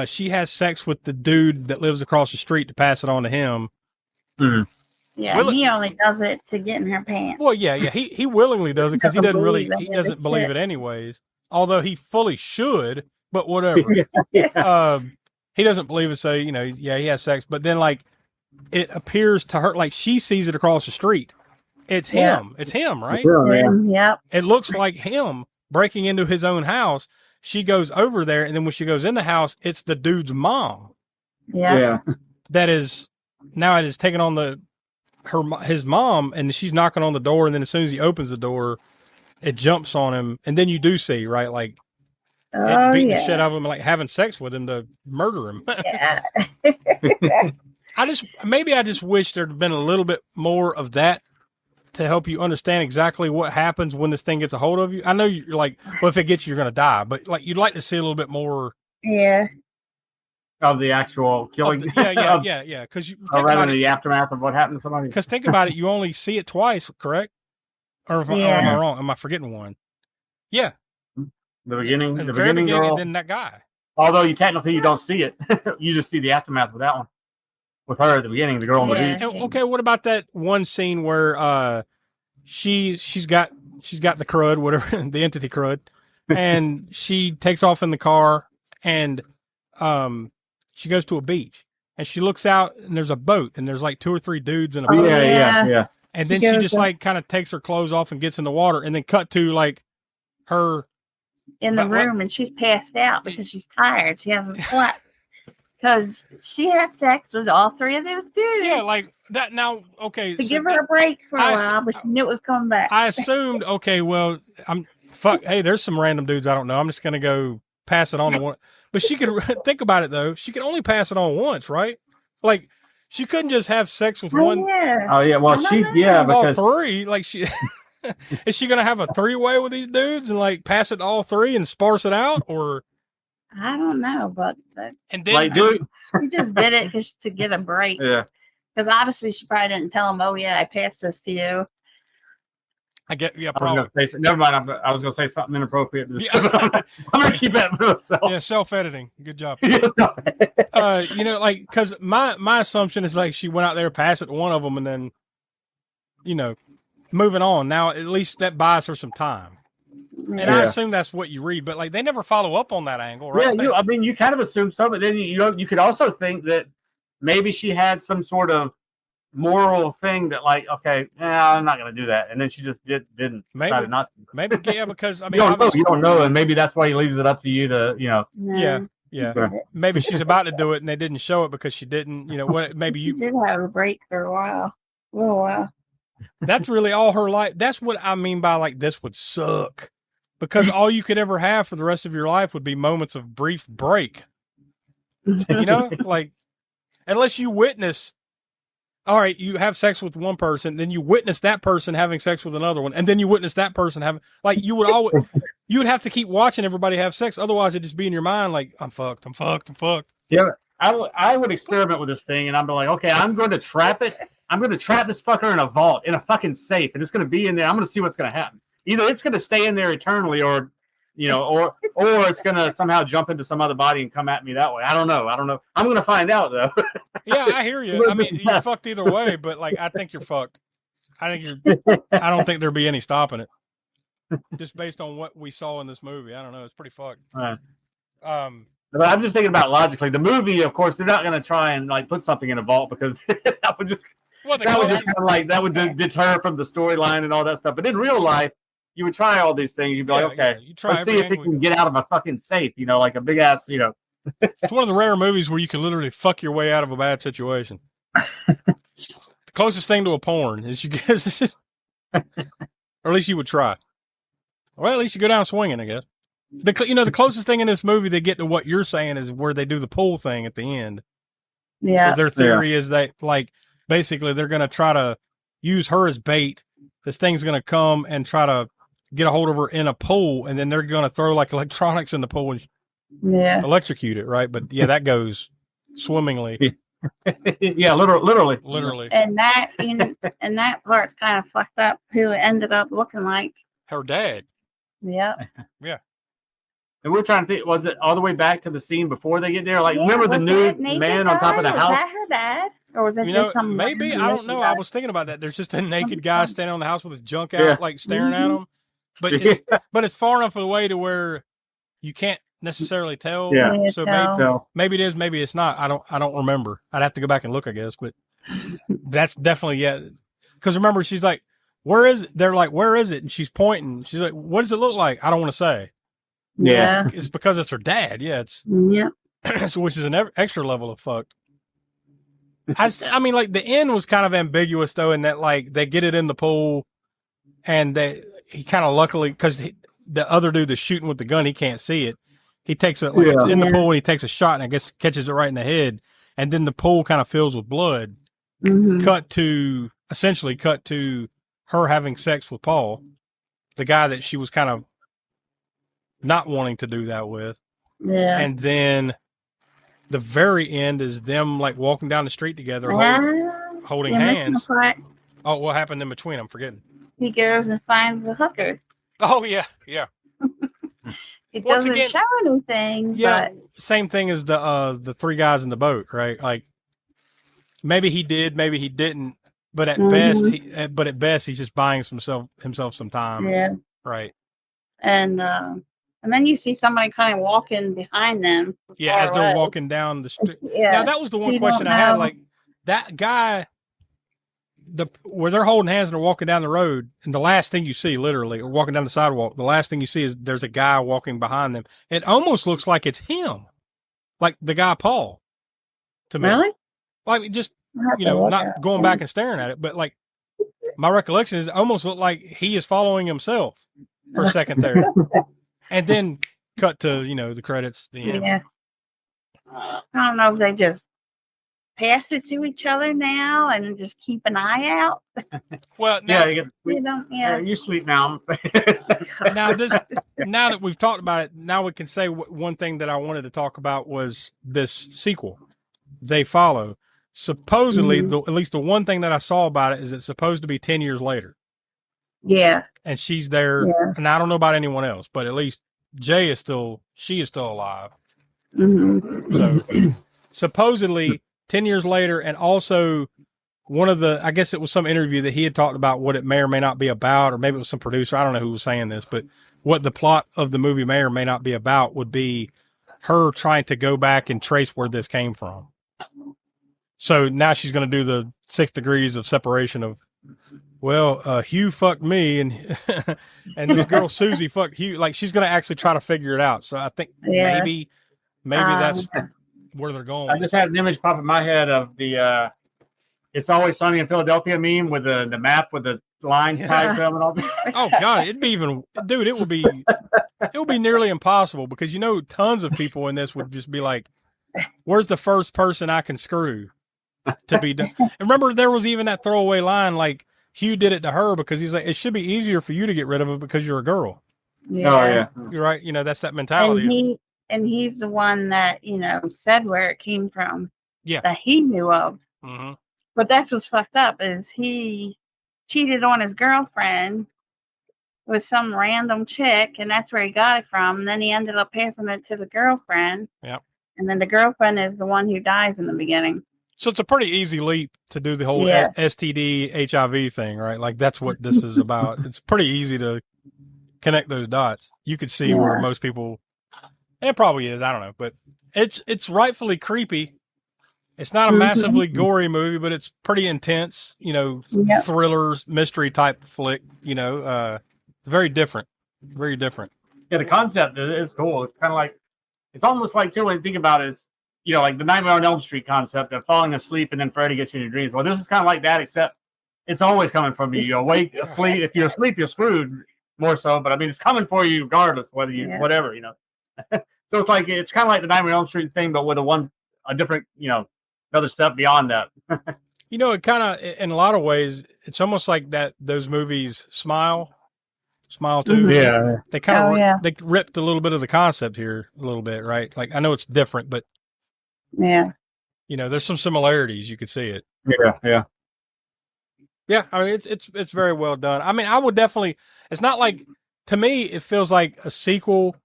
she has sex with the dude that lives across the street to pass it on to him. Mm-hmm. Yeah, he only does it to get in her pants. Well, yeah. He willingly does it because he doesn't believe it anyways. Although he fully should... But whatever. He doesn't believe it, so he has sex. But then, like, it appears to her like she sees it across the street. It's him. It's him, right? Yep. It looks like him breaking into his own house. She goes over there, and then when she goes in the house, it's the dude's mom. Yeah. That is now it is taken on the his mom, and she's knocking on the door, and then as soon as he opens the door, it jumps on him, and then you do see, right, like it beating the shit out of him, and like having sex with him to murder him. Yeah. I just wish there'd been a little bit more of that to help you understand exactly what happens when this thing gets a hold of you. I know you're like, well, if it gets you, you're going to die, but like you'd like to see a little bit more. Yeah. Of the actual killing. Yeah. Because you or rather the aftermath of what happened to somebody. Because think about it, you only see it twice, correct? Or, or am I wrong? Am I forgetting one? Yeah. The beginning, the very beginning, girl, and then that guy. Although you don't see it, you just see the aftermath of that one. With her at the beginning, the girl on the beach. Okay, what about that one scene where she's got the crud, whatever, the entity crud, and she takes off in the car, and she goes to a beach, and she looks out, and there's a boat, and there's like 2 or 3 dudes in a boat. Yeah. And then she just like kind of takes her clothes off and gets in the water, and then cut to like her in the room, and she's passed out because she's tired. She hasn't slept. Because she had sex with all 3 of those dudes. Yeah, like that. Now, okay. To give her a break for a while, but she knew it was coming back. I assumed, okay, well, hey, there's some random dudes I don't know. I'm just going to go pass it on to one. But she could, think about it, though. She could only pass it on once, right? Like, she couldn't just have sex with one. Yeah. Oh, yeah. Well, because. All 3. Like, she. Is she going to have a 3-way with these dudes and, like, pass it to all 3 and sparse it out? Or. I don't know, but and then like, she just did it just to get a break. Yeah, because obviously she probably didn't tell him. Oh yeah, I passed this to you. I get probably. Never mind. I was going to say something inappropriate. I'm going to keep that for myself. Yeah, self-editing. Good job. Like because my assumption is like she went out there, passed it to one of them, and then moving on. Now at least that buys her some time. And I assume that's what you read, but like they never follow up on that angle, right? Yeah, you kind of assume so, but then you could also think that maybe she had some sort of moral thing that like, okay, I'm not going to do that, and then she just didn't. Decided not to. Maybe because I mean, you don't know, and maybe that's why he leaves it up to you to Yeah. Maybe she's about to do it, and they didn't show it because she didn't. What? Maybe she did have a break for a little while. That's really all her life. That's what I mean by like this would suck. Because all you could ever have for the rest of your life would be moments of brief break. Like, unless you witness, all right, you have sex with one person, then you witness that person having sex with another one, and then you witness that person having, like, you would have to keep watching everybody have sex. Otherwise, it'd just be in your mind, like, I'm fucked. Yeah, I would experiment with this thing, and I'd be like, okay, I'm going to trap it. I'm going to trap this fucker in a vault, in a fucking safe, and it's going to be in there. I'm going to see what's going to happen. Either it's going to stay in there eternally, or it's going to somehow jump into some other body and come at me that way. I don't know. I'm going to find out though. Yeah, I hear you. I mean, you're fucked either way, but like, I think you're fucked. I don't think there'd be any stopping it. Just based on what we saw in this movie, I don't know. It's pretty fucked. Right. But I'm just thinking about logically. The movie, of course, they're not going to try and like put something in a vault because that would just that would deter from the storyline and all that stuff. But in real life, you would try all these things. You'd be like, okay, let's see if it can get out of a fucking safe, like a big ass, It's one of the rare movies where you can literally fuck your way out of a bad situation. The closest thing to a porn is you guess, or at least you would try. Well, at least you go down swinging, I guess. The closest thing in this movie they get to what you're saying is where they do the pool thing at the end. Yeah. Their theory is that, like, basically they're going to try to use her as bait. This thing's going to come and try to get a hold of her in a pool, and then they're going to throw like electronics in the pool and electrocute it, right? But yeah, that goes swimmingly. Yeah, literally. And that part's kind of fucked up. Who it ended up looking like her dad. Yeah. Yeah. And we're trying to think, was it all the way back to the scene before they get there? Like, remember the nude man on top of the house? Was that her dad? Or was it just some maybe, I don't know. I was thinking about that. There's just a naked guy standing on the house with his junk out, like staring at him. But it's far enough away to where you can't necessarily tell. Yeah. So maybe it is, maybe it's not. I don't remember. I'd have to go back and look, I guess. But that's definitely Because remember, she's like, "Where is it?" They're like, "Where is it?" And she's pointing. She's like, "What does it look like?" I don't want to say. Yeah. It's because it's her dad. Yeah. It's yeah. so which is an extra level of fucked. I mean, like the end was kind of ambiguous though, in that like they get it in the pool, and he kind of luckily because the other dude that's shooting with the gun, he can't see it. He takes it like it's in the pool, and he takes a shot, and I guess catches it right in the head, and then the pool kind of fills with blood. Mm-hmm. Cut to her having sex with Paul, the guy that she was kind of not wanting to do that with. Yeah. And then the very end is them like walking down the street together, holding hands. Oh, what happened in between? I'm forgetting. He goes and finds the hooker. Oh yeah, yeah. It Once doesn't again, show anything. Yeah, but same thing as the three guys in the boat, right? Like maybe he did, maybe he didn't, but at best, he's just buying himself some time. Yeah. Right. And then you see somebody kind of walking behind them. Yeah, as they're walking down the street. Yeah. Now that was the one question I had. Like that guy, where they're holding hands and they're walking down the road, and the last thing you see, literally, or walking down the sidewalk, the last thing you see is there's a guy walking behind them. It almost looks like it's him, like the guy Paul. To me, really? Like just not going back and staring at it, but like my recollection is it almost looked like he is following himself for a second there, and then cut to the credits. The end. Yeah. I don't know if they just pass it to each other now and just keep an eye out. Well, now, you sleep now. now that we've talked about it, now we can say one thing that I wanted to talk about was this sequel. They Follow. Supposedly, at least the one thing that I saw about it is it's supposed to be 10 years later. Yeah. And she's there. Yeah. And I don't know about anyone else, but at least she is still alive. Mm-hmm. So supposedly 10 years later, and also I guess it was some interview that he had talked about what it may or may not be about, or maybe it was some producer. I don't know who was saying this, but what the plot of the movie may or may not be about would be her trying to go back and trace where this came from. So now she's going to do the 6 degrees of separation of, Hugh fucked me and and this girl Susie fucked Hugh. Like she's going to actually try to figure it out. So I think maybe that's where they're going. I just had an image pop in my head of the It's Always Sunny in Philadelphia meme with the map with the lines tied to them and all that. Oh God, it'd be it would be nearly impossible because tons of people in this would just be like, where's the first person I can screw to be done? And remember, there was even that throwaway line like Hugh did it to her because he's like, it should be easier for you to get rid of it because you're a girl. Yeah. Oh yeah, you're right. That's that mentality. And he's the one that said where it came from. Yeah, that he knew of. Mm-hmm. But that's what's fucked up is he cheated on his girlfriend with some random chick, and that's where he got it from. And then he ended up passing it to the girlfriend. Yep. And then the girlfriend is the one who dies in the beginning. So it's a pretty easy leap to do the whole STD HIV thing, right? Like that's what this is about. It's pretty easy to connect those dots. You could see where most people, it probably is, I don't know, but it's rightfully creepy. It's not a massively gory movie, but it's pretty intense, thriller, mystery type flick, very different. Very different. Yeah, the concept is cool. It's kind of like, it's almost like, too, when you think about it, is, like the Nightmare on Elm Street concept of falling asleep and then Freddy gets you in your dreams. Well, this is kind of like that, except it's always coming from you. You're awake, asleep. If you're asleep, you're screwed more so. But I mean, it's coming for you regardless, whether you, whatever, So it's like, it's kind of like the Nightmare on Elm Street thing, but with a different, another step beyond that. It kind of, in a lot of ways, it's almost like that. Those movies, Smile 2. Yeah. They kind of they ripped a little bit of the concept here, a little bit, right? Like I know it's different, but there's some similarities. You could see it. Yeah. I mean, it's very well done. I mean, I would definitely. It's not like, to me, it feels like a sequel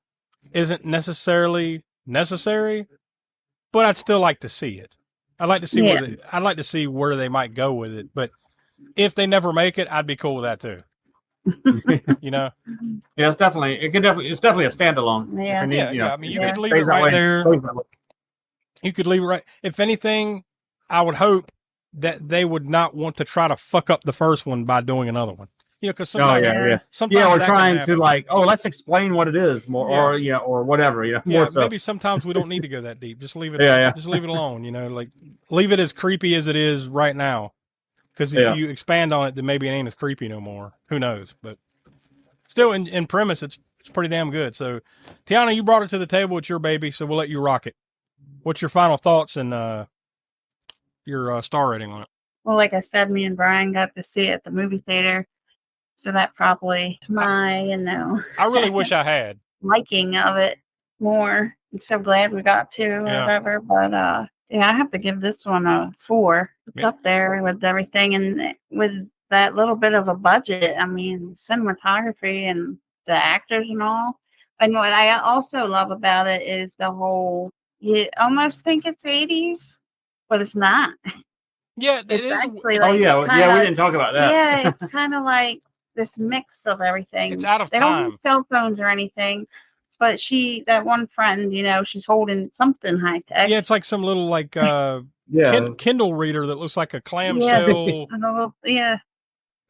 isn't necessarily necessary, but I'd still like to see it. I'd like to see where they might go with it. But if they never make it, I'd be cool with that too. Yeah, it's definitely a standalone. Yeah. I mean, you could leave it right there. You could leave it right. If anything, I would hope that they would not want to try to fuck up the first one by doing another one. You know, because Oh sometimes, yeah, yeah, sometimes yeah. We're that can trying to happen. like, oh, let's explain what it is more, Yeah. or or whatever. Yeah, More so. maybe sometimes we don't need to go that deep. Just leave it. Yeah, yeah. Just leave it alone. You know, like leave it as creepy as it is right now. Because if Yeah. you expand on it, then maybe it ain't as creepy no more. Who knows? But still, in premise, it's pretty damn good. So, Tiana, you brought it to the table. It's your baby, so we'll let you rock it. What's your final thoughts and your star rating on it? Well, like I said, me and Brian got to see it at the movie theater, so that probably is my, I really wish I had. liking of it more. I'm so glad we got to or Yeah. whatever. But yeah, I have to give this one a 4. It's Yeah. up there with everything, and with that little bit of a budget. I mean, cinematography and the actors and all. And what I also love about it is the whole. You almost think it's 80s, but it's not. Yeah, it It's is. actually Oh like yeah, yeah. kinda- We didn't talk about that. Yeah, it's kind of like this mix of everything. It's out of They don't time. have cell phones or anything, but that one friend, she's holding something high tech. Yeah, it's like some little like Yeah. Kindle reader that looks like a Yeah, clamshell yeah.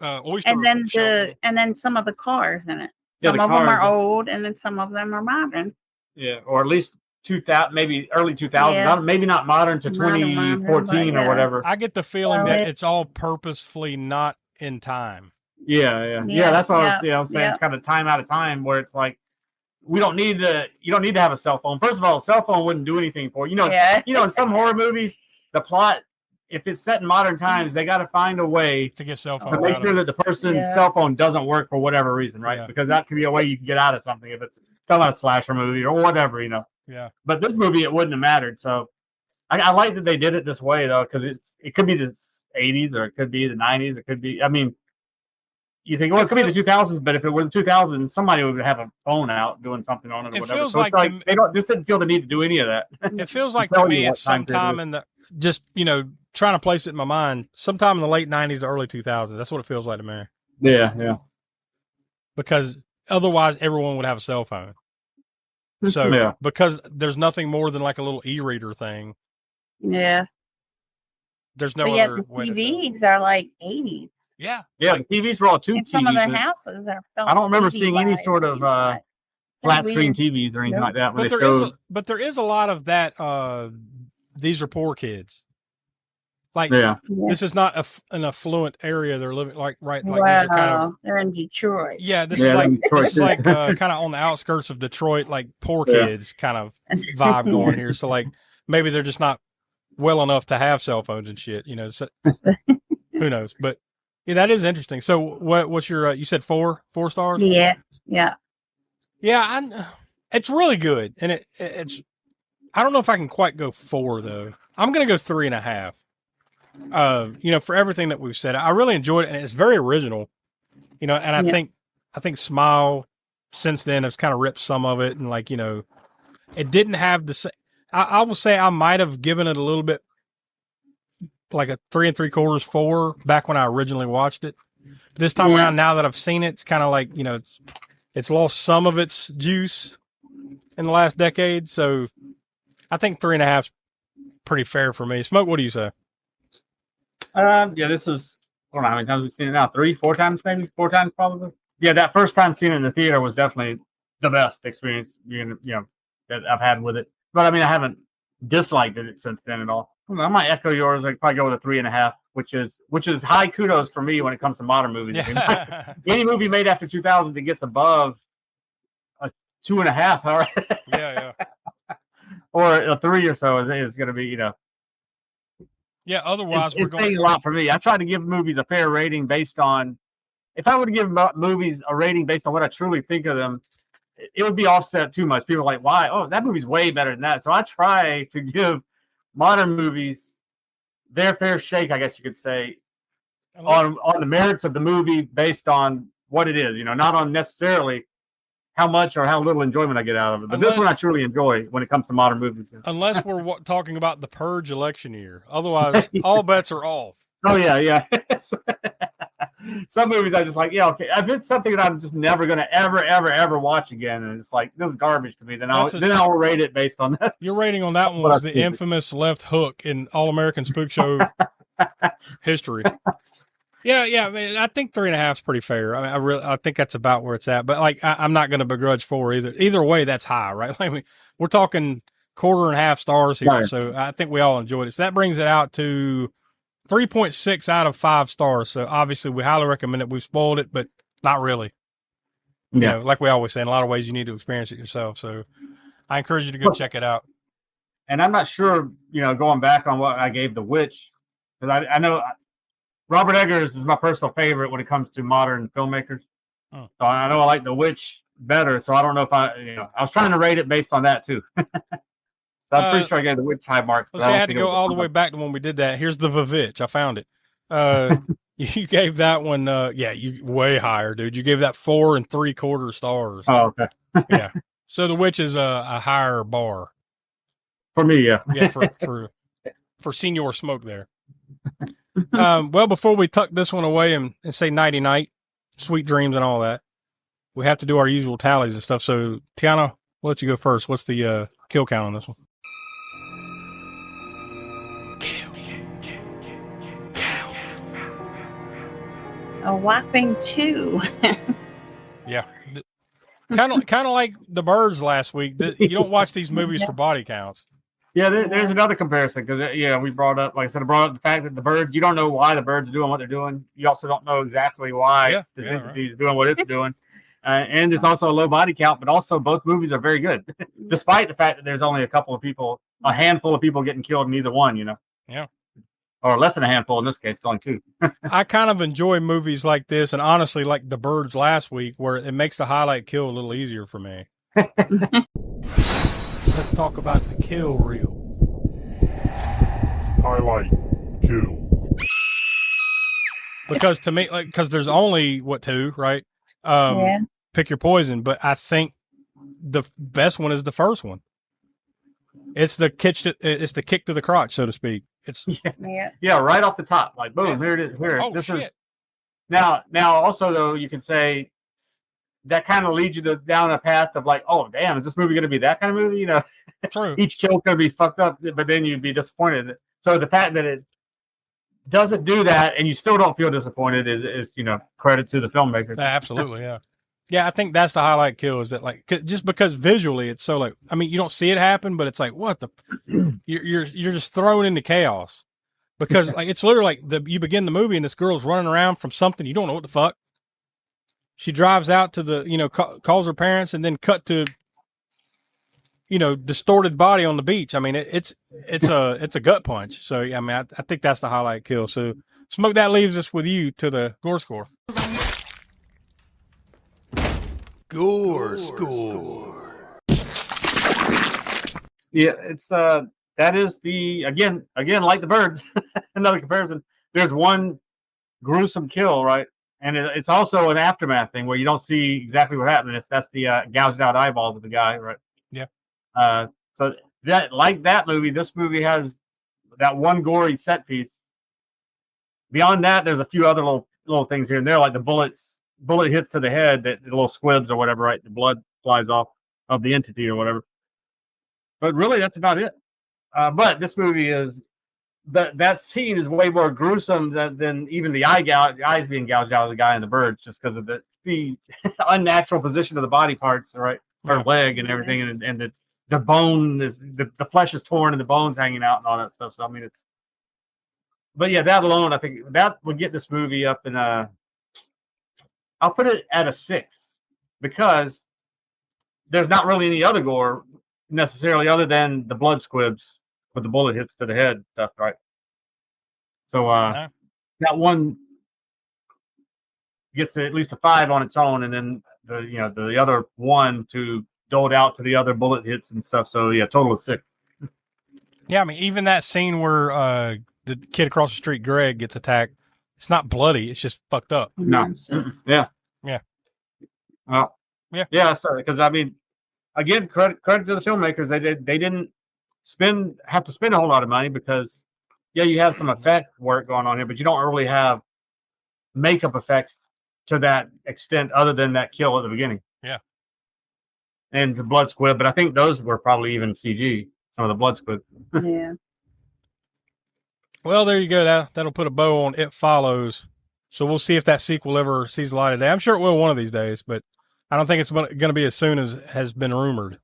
oyster And then shell. and then some of the cars in it. Yeah, Some the of them are cars. old, and then some of them are modern. Yeah, or at least 2000, maybe early 2000s. Yeah. Maybe not modern to Not modern, 2014 but or whatever. I get the feeling So that it- it's all purposefully not in time. Yeah. That's what I was saying. Yeah. It's kind of time out of time where it's like you don't need to have a cell phone. First of all, a cell phone wouldn't do anything for you. Yeah. In some horror movies, the plot, if it's set in modern times, they got to find a way To get cell to phones make out sure of it. that the person's Yeah. cell phone doesn't work for whatever reason, right? Yeah. Because that could be a way you can get out of something if it's talking about a slasher movie or whatever, Yeah. But this movie, it wouldn't have mattered. So I like that they did it this way, though, because it could be the 80s or it could be the 90s. It could be, I mean, you think, well, it could be the 2000s, but if it were the 2000s, somebody would have a phone out doing something on it or It whatever. feels So it's like to they don't just didn't feel the need to do any of that. It feels like Tell to you me what it's time period sometime it in the just trying to place it in my mind, sometime in the late 90s to early 2000s. That's what it feels like to me. Yeah. Because otherwise everyone would have a cell phone. So Yeah. because there's nothing more than like a little e-reader thing. Yeah. There's no But yet other the way to do it. TVs are like 80s. Yeah. Yeah, the TVs were all tube And some of TVs. the houses are. I don't remember 80s seeing any wise, sort of 85. flat That's screen weird. TVs or anything Nope. like that when But they there is showed. there is a lot of that these are poor kids. Like Yeah. this is not an affluent area they're living like right like Well, these are kind of they're in Detroit. yeah, this Yeah, is like in Detroit, this is too. like kind of on the outskirts of Detroit, like poor Yeah. kids kind of vibe going here. So like maybe they're just not well enough to have cell phones and shit, So, who knows? But yeah, that is interesting. So what's your you said four stars? Yeah. Yeah, it's really good, and it's. I don't know if I can quite go 4 though. I'm gonna go 3.5. For everything that we've said, I really enjoyed it, and it's very original. And I think Smile since then has kind of ripped some of it, and it didn't have the same. I will say I might have given it a little bit like a 3 3/4, 4 back when I originally watched it. This time around, now that I've seen it, it's kind of like it's lost some of its juice in the last decade. So I think 3.5 is pretty fair for me. Smoke, what do you say? Yeah, this is, I don't know how many times we've seen it now. 3, 4 times, maybe 4 times probably. Yeah, that first time seeing it in the theater was definitely the best experience that I've had with it. But I mean, I haven't disliked it since then at all. I might echo yours. I'd probably go with a 3.5, which is high kudos for me when it comes to modern movies. Yeah. Any movie made after 2000 that gets above a 2.5, all right? Yeah. Or a 3 or so is going to be, Yeah, otherwise we're it's going saying a lot for me. I try to give movies a fair rating based on, if I were to give movies a rating based on what I truly think of them, it would be offset too much. People are like, why? Oh, that movie's way better than that. So I try to give modern movies their fair shake, I guess you could say, on the merits of the movie based on what it is, not on necessarily how much or how little enjoyment I get out of it. But this one I truly enjoy when it comes to modern movies. Unless we're talking about the Purge election year. Otherwise, all bets are off. Oh, yeah. Some movies I just like, yeah, okay. If it's something that I'm just never going to ever watch again, and it's like, this is garbage to me, then I'll rate it based on that. Your rating on that one was the infamous left hook in All American Spook Show history. Yeah. I mean, I think 3.5 is pretty fair. I mean, I think that's about where it's at. But like, I'm not going to begrudge 4 either. Either way, that's high, right? Like, we're talking 1.5 stars here, Right. so I think we all enjoyed it. So that brings it out to 3.6 out of 5 stars. So obviously, we highly recommend it. We've spoiled it, but not really. You know, like we always say, in a lot of ways, you need to experience it yourself. So I encourage you to go check it out. And I'm not sure, going back on what I gave The Witch, because I know Robert Eggers is my personal favorite when it comes to modern filmmakers. Oh. So I know I like The Witch better. So I don't know if I was trying to rate it based on that too. So I'm pretty sure I gave The Witch high marks. Let's say I had to go all the way back to when we did that. Here's the Vavitch. I found it. You gave that one, you way higher, dude. You gave that 4 3/4 stars. Oh, okay. Yeah. So The Witch is a higher bar For me, yeah. yeah, for Senior Smoke there. Well, before we tuck this one away and say nighty night, sweet dreams and all that, we have to do our usual tallies and stuff. So, Tiana, we'll let you go first. What's the kill count on this one? A whopping 2. Yeah. Kind of like the birds last week. You don't watch these movies for body counts. Yeah, there's another comparison because we brought up, like I said, the fact that the birds, you don't know why the birds are doing what they're doing. You also don't know exactly why this entity is doing what it's doing. And there's also a low body count, but also both movies are very good, despite the fact that there's only a handful of people getting killed in either one, Yeah. Or less than a handful in this case, it's only 2. I kind of enjoy movies like this, and honestly, like The Birds last week, where it makes the highlight kill a little easier for me. Let's talk about the kill reel. Highlight kill. Because to me, because there's only 2, right? Pick your poison, but I think the best one is the first one. It's the kick to the crotch, so to speak. It's right off the top, like boom, here it is. Here, this shit. is now. Also, though, you can say that kind of leads you down a path of like, oh damn, is this movie going to be that kind of movie? True. Each kill could be fucked up, but then you'd be disappointed. So the fact that it doesn't do that and you still don't feel disappointed is credit to the filmmaker. Absolutely, yeah. Yeah, I think that's the highlight kill is that just because visually it's so you don't see it happen, but it's like what the you're just thrown into chaos because it's literally you begin the movie and this girl's running around from something you don't know what the fuck. She drives out to the calls her parents and then cut to distorted body on the beach. I mean it's a gut punch. So I mean I think that's the highlight kill. So Smoke, that leaves us with you to the gore score. Gore score. Yeah, it's that is the again like the birds. Another comparison. There's one gruesome kill, right? And it's also an aftermath thing where you don't see exactly what happened. That's the gouged out eyeballs of the guy, right? Yeah. So that like that movie, this movie has that one gory set piece. Beyond that, there's a few other little things here and there, like the bullet hits to the head, that the little squibs or whatever, right? The blood flies off of the entity or whatever. But really, that's about it. But this movie is that scene is way more gruesome than even the eyes being gouged out of the guy and the birds, just because of the unnatural position of the body parts, right? Her leg and everything, and the bone is the flesh is torn and the bones hanging out and all that stuff. So I mean, but yeah, that alone, I think that would get this movie up in I'll put it at a 6 because there's not really any other gore necessarily other than the blood squibs with the bullet hits to the head stuff, right? So that one gets at least a 5 on its own, and then the other 1 to doled out to the other bullet hits and stuff. So yeah, total of 6. Yeah, I mean even that scene where the kid across the street, Greg, gets attacked. It's not bloody. It's just fucked up. No. Yeah. Yeah. Well. Yeah. Yeah. Sorry, because I mean, again, credit to the filmmakers. They didn't have to spend a whole lot of money because you have some effect work going on here, but you don't really have makeup effects to that extent other than that kill at the beginning. Yeah. And the blood squib, but I think those were probably even CG. Some of the blood squib. Yeah. Well, there you go. That'll put a bow on It Follows. So we'll see if that sequel ever sees the light of day. I'm sure it will one of these days, but I don't think it's going to be as soon as has been rumored.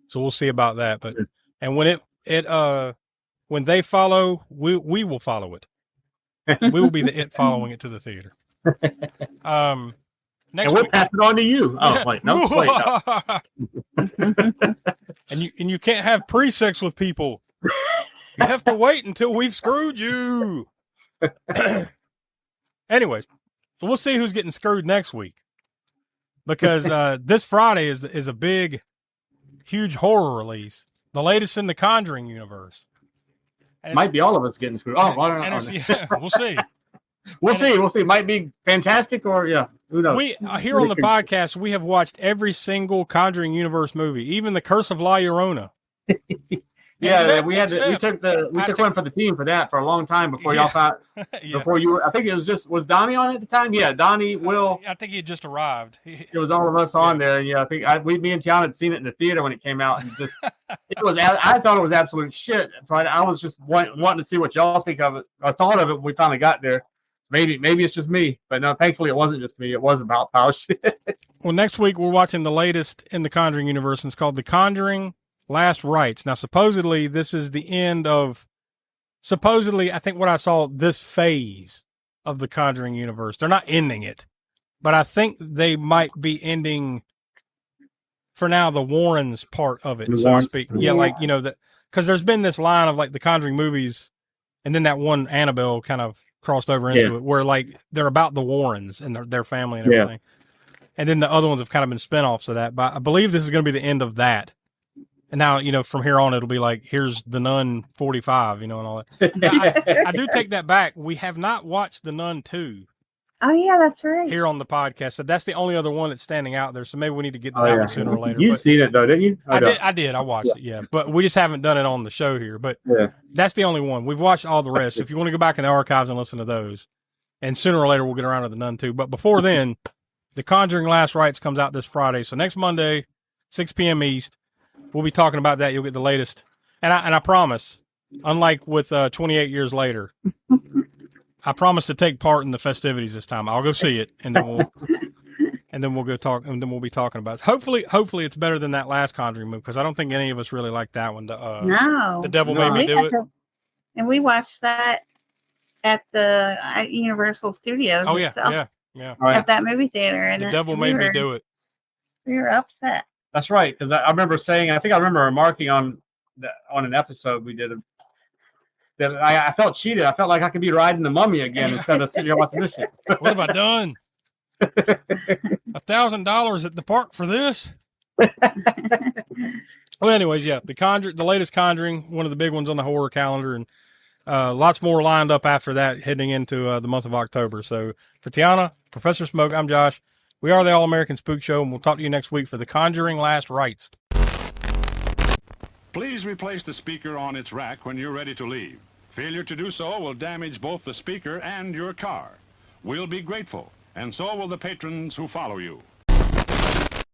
So we'll see about that. But and when when they follow, we will follow it. We will be the it following it to the theater. Next and we'll week, pass it on to you. Oh, wait, no, wait, no. and you can't have pre-sex with people. You have to wait until we've screwed you. Anyways, we'll see who's getting screwed next week, because this Friday is a big, huge horror release, the latest in the Conjuring universe. And Might be all of us getting screwed. Oh, I don't know. yeah, we'll see. We'll see. It might be fantastic, or who knows? We here on the podcast, we have watched every single Conjuring universe movie, even the Curse of La Llorona. Yeah, we took one for the team for that for a long time before y'all found before you were. I think it was Donnie on at the time. Yeah, Donnie, Will. I think he had just arrived. It was all of us on there. Yeah, I think me and Tiana had seen it in the theater when it came out, and just it was. I thought it was absolute shit. I was just wanting to see what y'all think of it or thought of it when we finally got there. Maybe it's just me, but no. Thankfully, it wasn't just me. It was about foul shit. Well, next week we're watching the latest in the Conjuring universe, and it's called The Conjuring Last Rites. Now, supposedly, this is the end of, I think what I saw, this phase of the Conjuring universe. They're not ending it, but I think they might be ending, for now, the Warrens part of it, so to speak. Yeah, like, because there's been this line of, like, the Conjuring movies, and then that one Annabelle kind of crossed over into it, where, like, they're about the Warrens and their family and everything. And then the other ones have kind of been spinoffs of that, but I believe this is going to be the end of that. And now, from here on, it'll be like, here's The Nun 45, and all that. I do take that back. We have not watched The Nun 2. Oh, yeah, that's right. Here on the podcast. So that's the only other one that's standing out there. So maybe we need to get to that one sooner or later. You've seen it, though, didn't you? I did. I watched it, yeah. But we just haven't done it on the show here. But that's the only one. We've watched all the rest. If you want to go back in the archives and listen to those. And sooner or later, we'll get around to The Nun 2. But before then, The Conjuring Last Rites comes out this Friday. So next Monday, 6 p.m. East. We'll be talking about that. You'll get the latest. And I promise, unlike with 28 years later, I promise to take part in the festivities this time. I'll go see it, and then we'll go talk, and then we'll be talking about it. Hopefully it's better than that last Conjuring movie, because I don't think any of us really liked that one. The Devil Made Me Do It. And we watched that at the Universal Studios. Oh yeah. At that movie theater, and The Devil Made Me Do It. We were upset. That's right, because I remember saying, I think I remember remarking on an episode we did that I felt cheated. I felt like I could be riding the Mummy again instead of sitting here watching this shit. What have I done? $1,000 at the park for this? Well, anyways, the latest Conjuring, one of the big ones on the horror calendar, and lots more lined up after that, heading into the month of October. So for Tiana, Professor Smoke, I'm Josh. We are the All-American Spook Show, and we'll talk to you next week for The Conjuring Last Rites. Please replace the speaker on its rack when you're ready to leave. Failure to do so will damage both the speaker and your car. We'll be grateful, and so will the patrons who follow you.